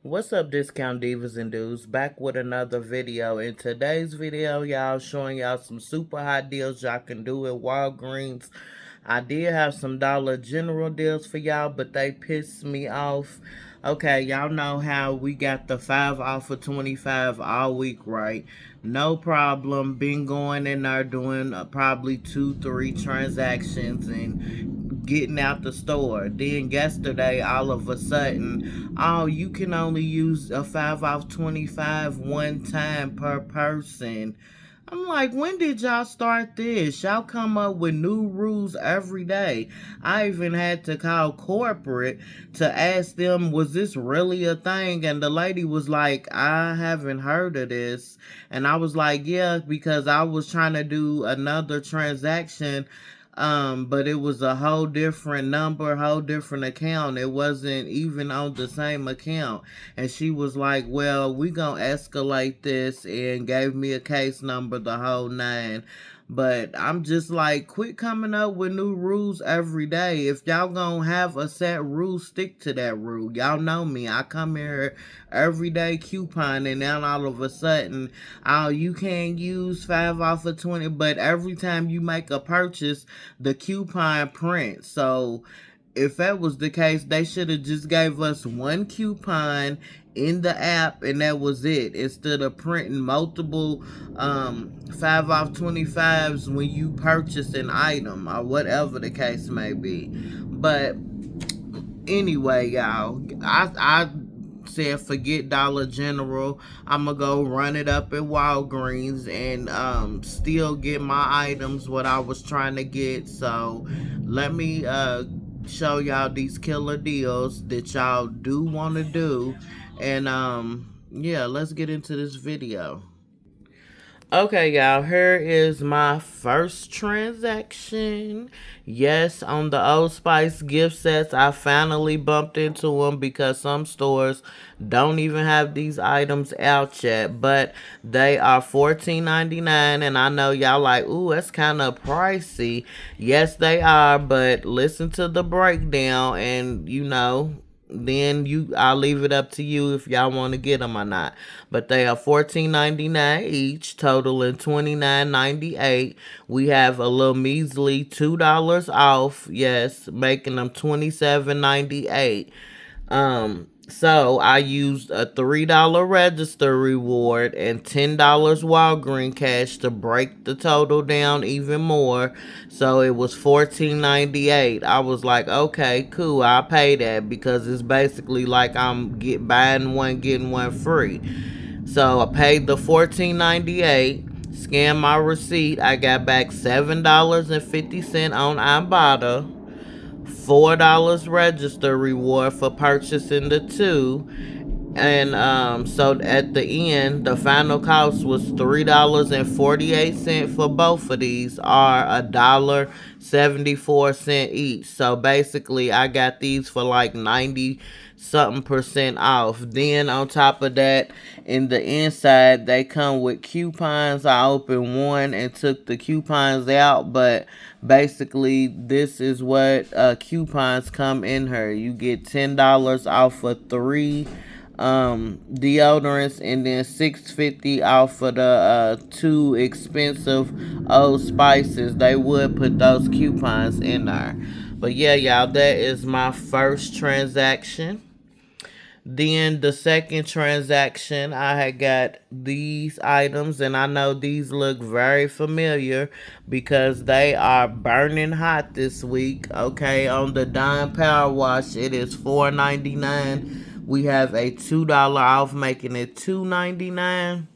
What's up, discount divas and dudes? Back with another video. In today's video, y'all showing y'all some super hot deals y'all can do at Walgreens. I did have some Dollar General deals for y'all, but they pissed me off. Okay, y'all know how we got the 5 off of 25 all week, right? No problem. Been going in there doing probably 2-3 transactions and getting out the store. Then yesterday, all of a sudden, oh, you can only use a 5 off 25 one time per person. I'm like, when did y'all start this? Y'all come up with new rules every day. I even had to call corporate to ask them, was this really a thing? And the lady was like, I haven't heard of this. And I was like, yeah, because I was trying to do another transaction, but it was a whole different number, whole different account. It wasn't even on the same account. And she was like, well, we gonna escalate this, and gave me a case number, the whole nine. But I'm just like, quit coming up with new rules every day. If y'all gonna have a set rule, stick to that rule. Y'all know me. I come here every day couponing, and then all of a sudden, oh, you can't use 5 off of 20, but every time you make a purchase, the coupon prints. So if that was the case, they should have just gave us one coupon in the app, and that was it, instead of printing multiple 5 off 25s when you purchase an item or whatever the case may be. But anyway, y'all, I said forget Dollar General. I'ma go run it up at Walgreens and still get my items what I was trying to get. So let me show y'all these killer deals that y'all do want to do. And yeah, let's get into this video. Okay, y'all, here is my first transaction. Yes, on the Old Spice gift sets, I finally bumped into them because some stores don't even have these items out yet, but they are $14.99, and I know y'all like, ooh, that's kind of pricey. Yes, they are, but listen to the breakdown, and then I'll leave it up to you if y'all want to get them or not. But they are $14.99 each, totaling $29.98. We have a little measly $2 off, yes, making them $27.98. So I used a $3 register reward and $10 Walgreens cash to break the total down even more. So it was $14.98. I was like, okay, cool, I'll pay that because it's basically like I'm buying one, getting one free. So I paid the $14.98. Scanned my receipt. I got back $7.50 on Ibotta. $4 register reward for purchasing the two. And so at the end, the final cost was $3.48 for both of these, or $1.74 each. So basically, I got these for like 90 something percent off. Then on top of that, in the inside, they come with coupons. I opened one and took the coupons out, but basically, this is what coupons come in here. You get $10 off for three deodorants, and then $6.50 off for the two expensive Old Spices. They would put those coupons in there. But yeah, y'all, that is my first transaction. Then the second transaction, I had got these items, and I know these look very familiar because they are burning hot this week. Okay, on the Dime Power Wash, it is $4.99. We have a $2 off, making it $2.99.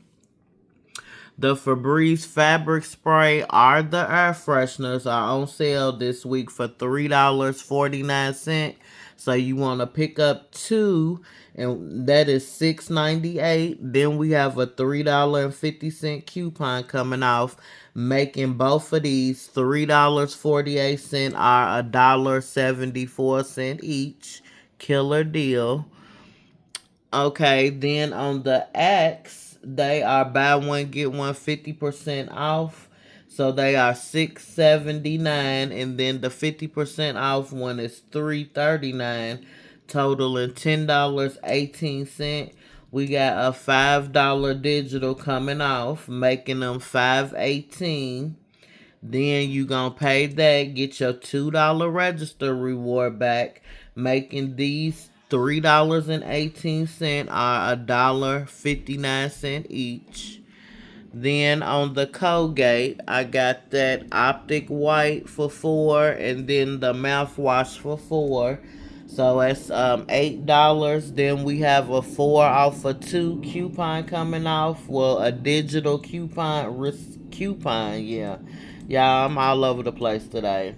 The Febreze fabric spray or the air fresheners are on sale this week for $3.49. So you want to pick up two, and that is $6.98. Then we have a $3.50 coupon coming off, making both of these $3.48 or $1.74 each. Killer deal. Okay, then on the Axe, they are buy one get one 50% off. So they are $6.79, and then the 50% off one is $3.39, totaling $10.18. We got a $5 digital coming off, making them $5.18. Then you gonna pay that, get your $2 register reward back, making these $3.18 or $1.59 each. Then on the Colgate, I got that Optic White for $4, and then the mouthwash for $4. So that's $8. Then we have a 4 off of 2 coupon coming off. Well, a digital coupon, yeah. Yeah, I'm all over the place today.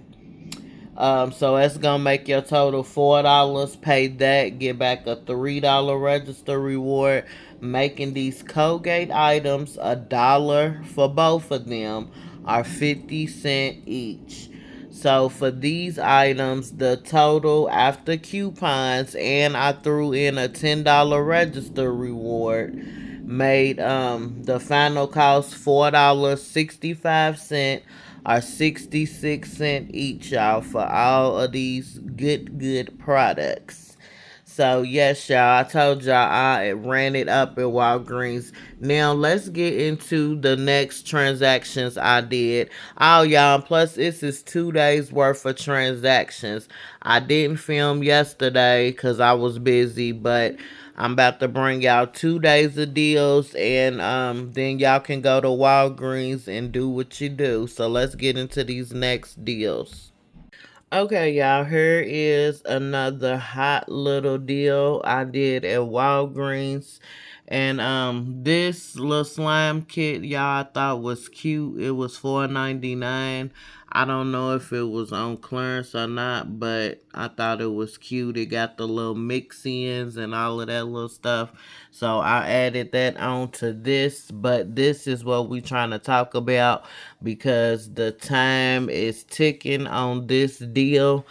So that's gonna make your total $4. Pay that, get back a $3 register reward, making these Colgate items $1 for both of them, are 50 cents each. So for these items, the total after coupons, and I threw in a $10 register reward, made the final cost $4.65, or 66 cents each, y'all, for all of these good products. So yes, y'all, I told y'all I ran it up at Walgreens. Now let's get into the next transactions I did. Oh, y'all, plus this is 2 days worth of transactions. I didn't film yesterday because I was busy, but I'm about to bring y'all 2 days of deals, and then y'all can go to Walgreens and do what you do. So let's get into these next deals. Okay, y'all, here is another hot little deal I did at Walgreens. And this little slime kit, y'all, I thought was cute. It was $4.99. I don't know if it was on clearance or not, but I thought it was cute. It got the little mix-ins and all of that little stuff. So I added that on to this, but this is what we trying to talk about because the time is ticking on this deal.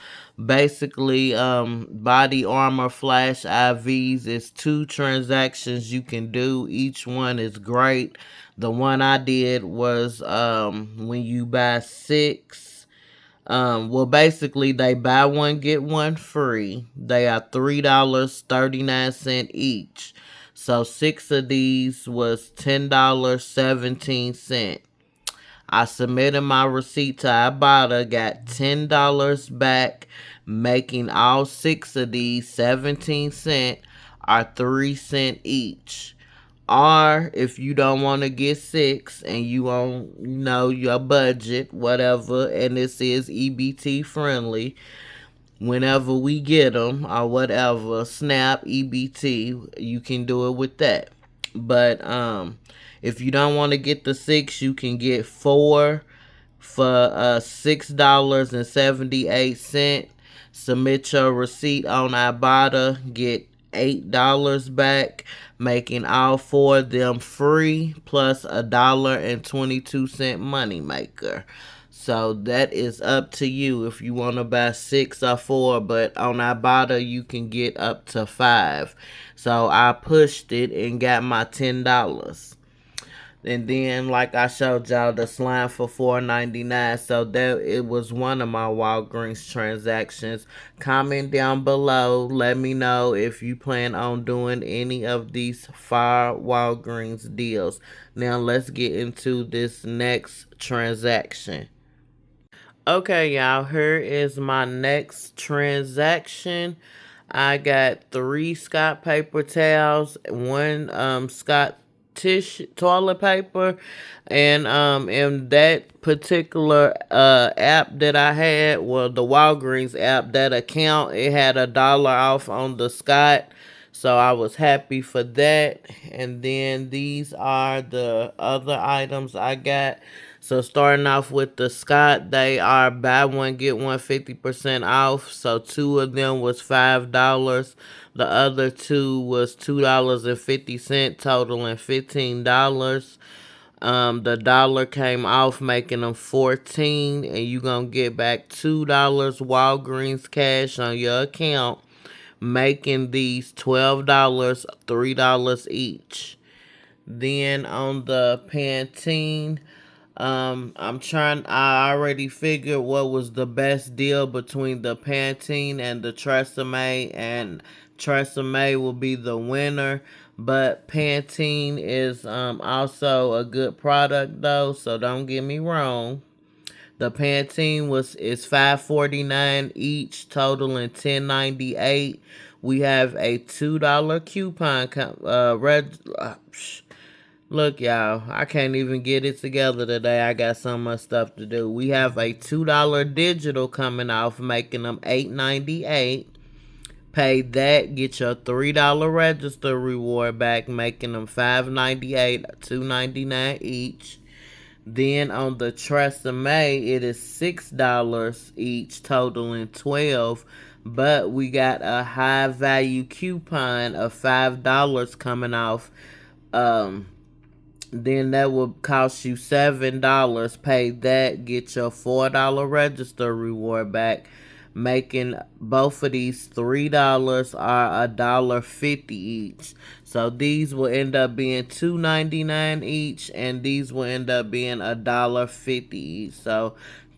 Basically, BodyArmor Flash IVs is 2 transactions you can do. Each one is great. The one I did was when you buy 6. Well, basically, they buy one, get one free. They are $3.39 each. So 6 of these was $10.17. I submitted my receipt to Ibotta, got $10 back, making all 6 of these 17 cents, are 3 cents each. Or if you don't want to get 6 and you on your budget, whatever, and this is EBT friendly, whenever we get them or whatever, Snap, EBT, you can do it with that. But if you don't want to get the 6, you can get 4 for $6.78. Submit your receipt on Ibotta, get $8 back, making all 4 of them free, plus $1.22 money maker. So that is up to you if you want to buy 6 or 4, but on Ibotta you can get up to 5. So I pushed it and got my $10. And then, like I showed y'all, the slime for $4.99. So that it was one of my Walgreens transactions. Comment down below. Let me know if you plan on doing any of these fire Walgreens deals. Now let's get into this next transaction. Okay, y'all, here is my next transaction. I got 3 Scott paper towels, 1 Scott tissue toilet paper, and in that particular app that I had, well, the Walgreens app, that account, it had $1 off on the Scott. So I was happy for that. And then these are the other items I got. So starting off with the Scott, they are buy one, get one 50% off. So 2 of them was $5. The other 2 was $2.50, totaling $15. The dollar came off, making them 14, and you gonna get back $2 Walgreens cash on your account, making these $12, $3 each. Then on the Pantene, I already figured what was the best deal between the Pantene and the Tresemme, and Tresemme will be the winner. But Pantene is also a good product though, so don't get me wrong. The Pantene is $5.49 each, totaling $10.98. We have a $2 coupon. Look, y'all, I can't even get it together today. I got so much stuff to do. We have a $2 digital coming off, making them $8.98. Pay that, get your $3 register reward back, making them $5.98, $2.99 each. Then on the Tresemme, it is $6 each, totaling 12. But we got a high value coupon of $5 coming off. Then that will cost you $7. Pay that, get your $4 register reward back, making both of these $3 are $1.50 each. So these will end up being $2.99 each, and these will end up being $1.50 each. So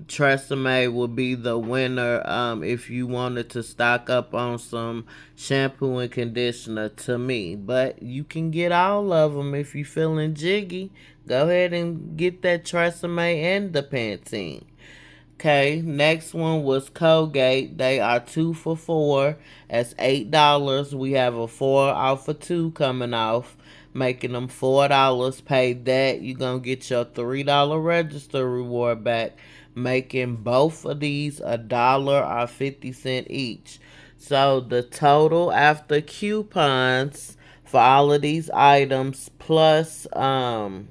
Tresemme will be the winner if you wanted to stock up on some shampoo and conditioner to me. But you can get all of them if you're feeling jiggy. Go ahead and get that Tresemme and the Pantene. Okay, next one was Colgate. They are 2 for $4. That's $8. We have a 4 off of 2 coming off, making them $4. Pay that. You're going to get your $3 register reward back, making both of these $1.50 each. So the total after coupons for all of these items, plus I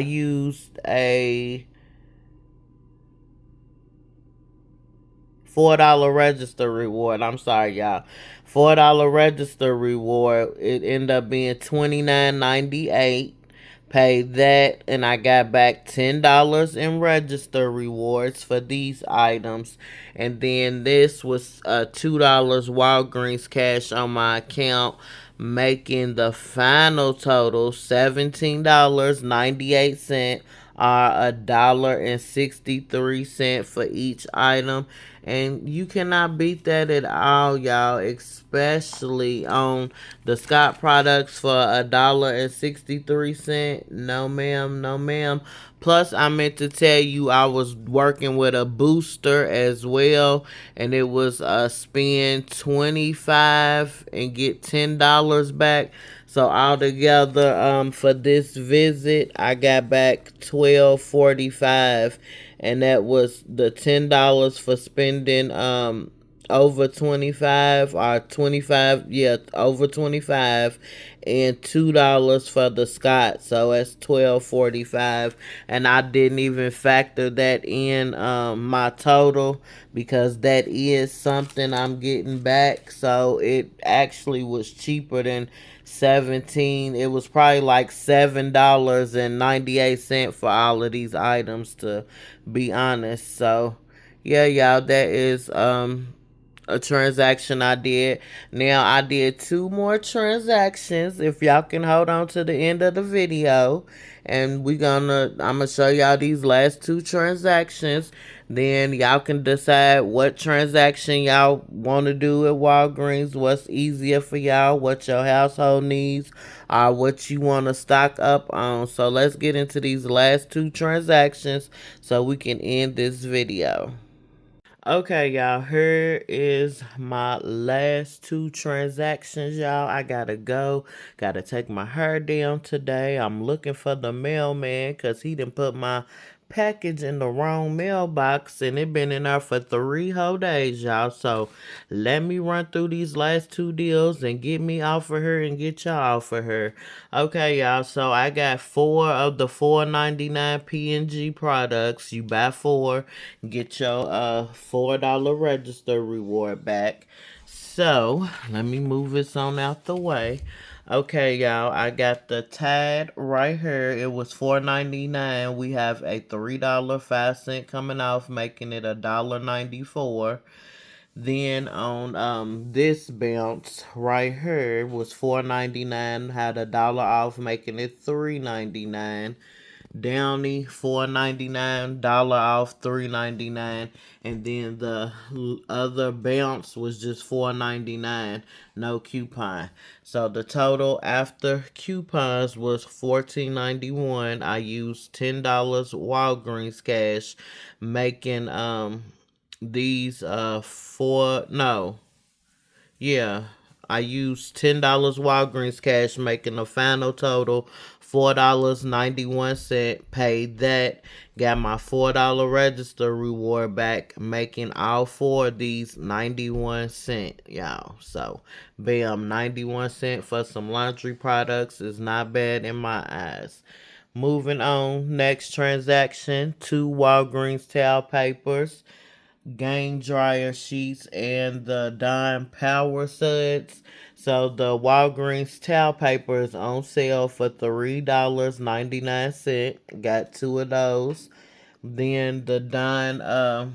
used a $4 register reward. I'm sorry, y'all. $4 register reward. It ended up being $29.98. Paid that, and I got back $10 in register rewards for these items. And then this was $2 Walgreens cash on my account, making the final total $17.98, are $1.63 for each item. And you cannot beat that at all, y'all, especially on the Scott products for $1.63. No ma'am, no ma'am. Plus, I meant to tell you I was working with a booster as well, and it was spend 25 and get $10 back. So altogether, for this visit, I got back $12.45, and that was the $10 for spending over 25 or 25, yeah, over 25, and $2 for the Scott. So that's $12.45, and I didn't even factor that in my total, because that is something I'm getting back. So it actually was cheaper than 17. It was probably like $7.98 for all of these items, to be honest. So yeah, y'all, that is a transaction I did. Now I did 2 more transactions. If y'all can hold on to the end of the video, and I'm gonna show y'all these last 2 transactions. Then y'all can decide what transaction y'all want to do at Walgreens, what's easier for y'all, what your household needs, or what you want to stock up on. So let's get into these last 2 transactions so we can end this video. Okay, y'all, here is my last 2 transactions, y'all. I gotta go. Gotta take my hair down today. I'm looking for the mailman because he didn't put my package in the wrong mailbox, and it been in there for 3 whole days, y'all. So let me run through these last 2 deals and get me off of her and get y'all off of her. Okay, y'all, so I got 4 of the $4.99 P&G products. You buy 4, get your $4 register reward back. So let me move this on out the way. Okay, y'all, I got the Tide right here. It was $4.99. We have a $3.05 coming off, making it $1.94. Then on this bounce right here was $4.99, had $1 off, making it $3.99. Downy $4.99, dollar off $3.99, and then the other bounce was just $4.99, no coupon. So the total after coupons was $14.91. I used $10 Walgreens cash, making these four no yeah, I used $10 Walgreens cash, making a final total $4.91. Paid that, got my $4 register reward back, making all four of these 91 cents, y'all. So, bam, 91 cents for some laundry products is not bad in my eyes. Moving on, next transaction, two Walgreens towel papers, game dryer sheets, and the Dime Power Suds. So the Walgreens towel paper is on sale for $3.99. Got two of those. Then the Dime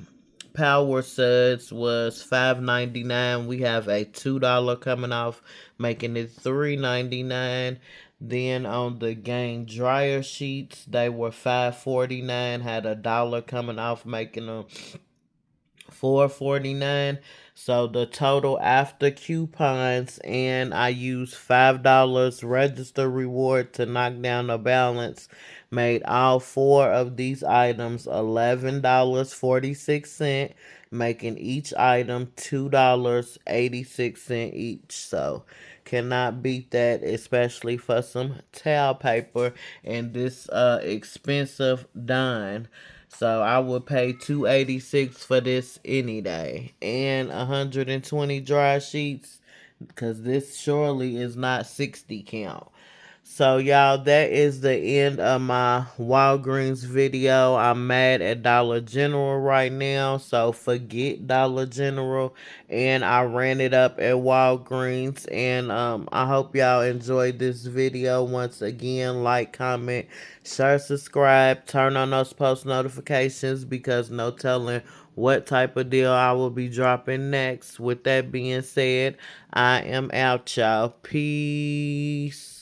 Power Suds was $5.99. We have a $2 coming off, making it $3.99. Then on the game dryer sheets, they were $5.49. Had a dollar coming off, making them $4.49. So the total after coupons, and I used $5 register reward to knock down the balance, made all four of these items $11.46, making each item $2.86 each. So cannot beat that, especially for some towel paper and this expensive dime. So I would pay $2.86 for this any day, and 120 dry sheets, because this surely is not 60 count. So y'all, that is the end of my Walgreens video. I'm mad at Dollar General right now, so forget Dollar General, and I ran it up at Walgreens. And I hope y'all enjoyed this video. Once again, like, comment, share, subscribe, turn on those post notifications, because no telling what type of deal I will be dropping next. With that being said, I am out, y'all. Peace.